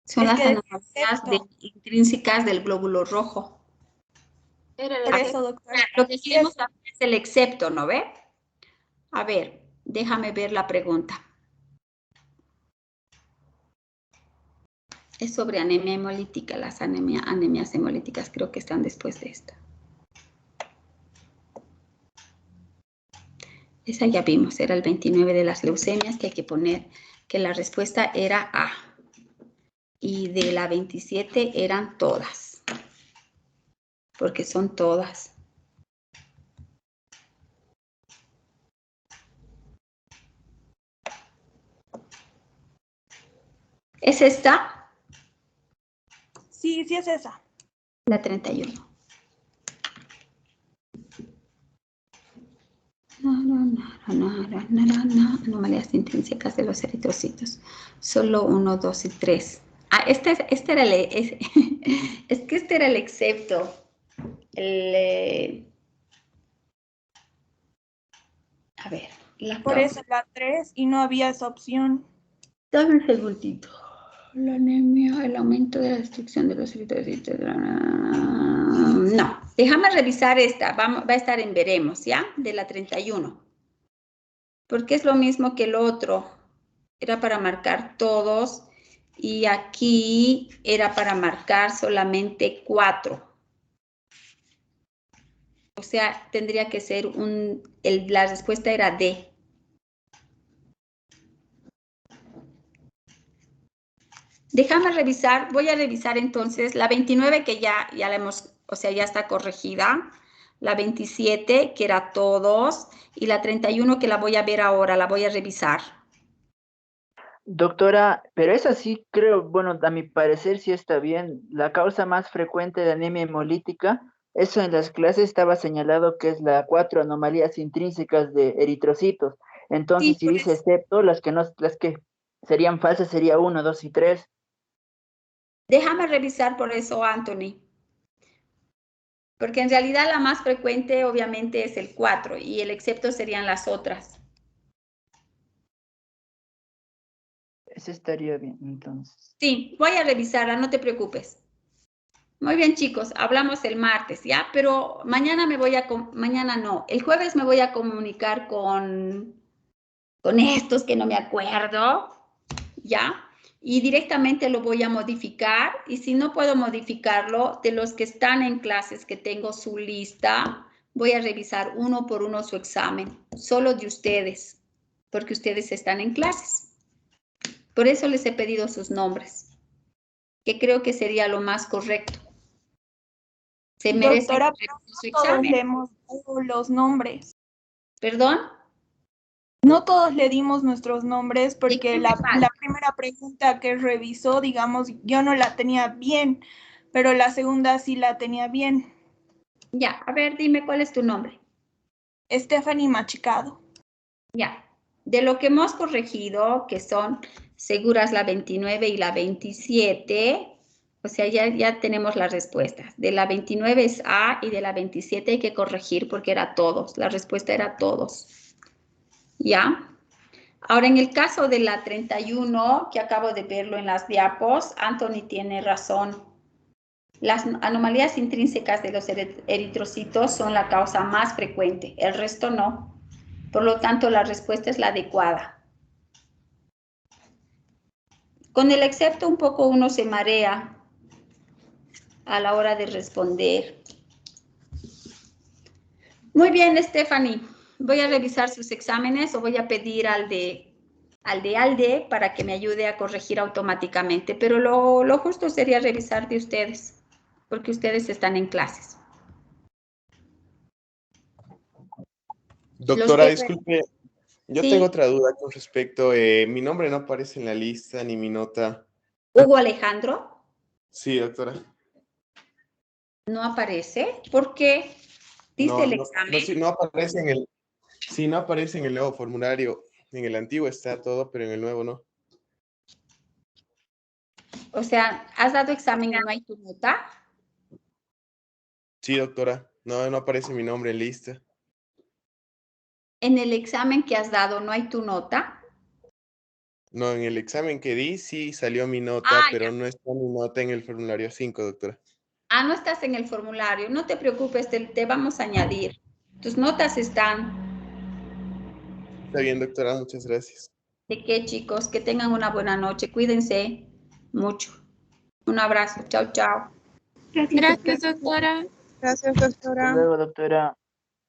Son las anomalías intrínsecas del glóbulo rojo. Por eso, doctora. Lo que queremos saber es el excepto, ¿no ve? A ver, déjame ver la pregunta. Es sobre anemia hemolítica. Las anemias hemolíticas creo que están después de esta. Esa ya vimos, era el 29 de las leucemias, que hay que poner que la respuesta era A. Y de la 27 eran todas, porque son todas. ¿Es esta? Sí, sí es esa. La 31. Anomalías intrínsecas de los eritrocitos. Solo 1, 2 y 3. Ah, este era es que este era el excepto. A ver. Por eso la 3 y no había esa opción. Dame un segundito. La anemia, el aumento de la destrucción de los eritrocitos. No, déjame revisar esta. Va a estar en veremos, ¿ya? De la 31. Porque es lo mismo que el otro. Era para marcar todos. Y aquí era para marcar solamente 4. O sea, tendría que ser la respuesta era D. Déjame revisar, voy a revisar entonces la 29 que ya la hemos, o sea, ya está corregida. La 27 que era todos y la 31 que la voy a ver ahora, la voy a revisar. Doctora, pero esa sí creo, bueno, a mi parecer sí está bien. La causa más frecuente de anemia hemolítica, eso en las clases estaba señalado que es la 4, anomalías intrínsecas de eritrocitos. Entonces, Sí, si dice excepto, las que serían falsas sería 1, 2 y 3. Déjame revisar por eso, Anthony. Porque en realidad la más frecuente obviamente es el 4 y el excepto serían las otras. Ese estaría bien, entonces. Sí, voy a revisarla, no te preocupes. Muy bien, chicos, hablamos el martes, ¿ya? Pero mañana mañana no, el jueves me voy a comunicar con estos que no me acuerdo, ¿ya? Y directamente lo voy a modificar. Y si no puedo modificarlo, de los que están en clases que tengo su lista, voy a revisar uno por uno su examen, solo de ustedes, porque ustedes están en clases. Por eso les he pedido sus nombres, que creo que sería lo más correcto. Se merecen Doctora, su pero no todos examen. le hemos dado los nombres. ¿Perdón? No todos le dimos nuestros nombres porque quién la me falta? primera pregunta que revisó, digamos, yo no la tenía bien, pero la segunda sí la tenía bien. Ya, a ver, dime cuál es tu nombre. Stephanie Machicado. Ya, de lo que hemos corregido, que son seguras la 29 y la 27, o sea, ya tenemos las respuestas. De la 29 es A y de la 27 hay que corregir porque era todos. La respuesta era todos. ¿Ya? Ahora, en el caso de la 31, que acabo de verlo en las diapos, Anthony tiene razón. Las anomalías intrínsecas de los eritrocitos son la causa más frecuente, el resto no. Por lo tanto, la respuesta es la adecuada. Con el excepto un poco uno se marea a la hora de responder. Muy bien, Stephanie. Voy a revisar sus exámenes o voy a pedir al de ALDE para que me ayude a corregir automáticamente. Pero lo justo sería revisar de ustedes, porque ustedes están en clases. Doctora, disculpe, yo Sí. tengo otra duda con respecto. Mi nombre no aparece en la lista ni mi nota. ¿Hugo Alejandro? Sí, doctora. ¿No aparece? ¿Por qué? ¿Dice el examen? No aparece en el. Sí, no aparece en el nuevo formulario. En el antiguo está todo, pero en el nuevo no. O sea, ¿has dado examen y no hay tu nota? Sí, doctora. No aparece mi nombre en lista. ¿En el examen que has dado no hay tu nota? No, en el examen que di sí salió mi nota, pero no está mi nota en el formulario 5, doctora. Ah, no estás en el formulario. No te preocupes, te vamos a añadir. Tus notas están. Está bien, doctora. Muchas gracias. ¿De qué, chicos? Que tengan una buena noche. Cuídense mucho. Un abrazo. Chao, chao. Gracias, doctora. Gracias, doctora. Hasta luego, doctora.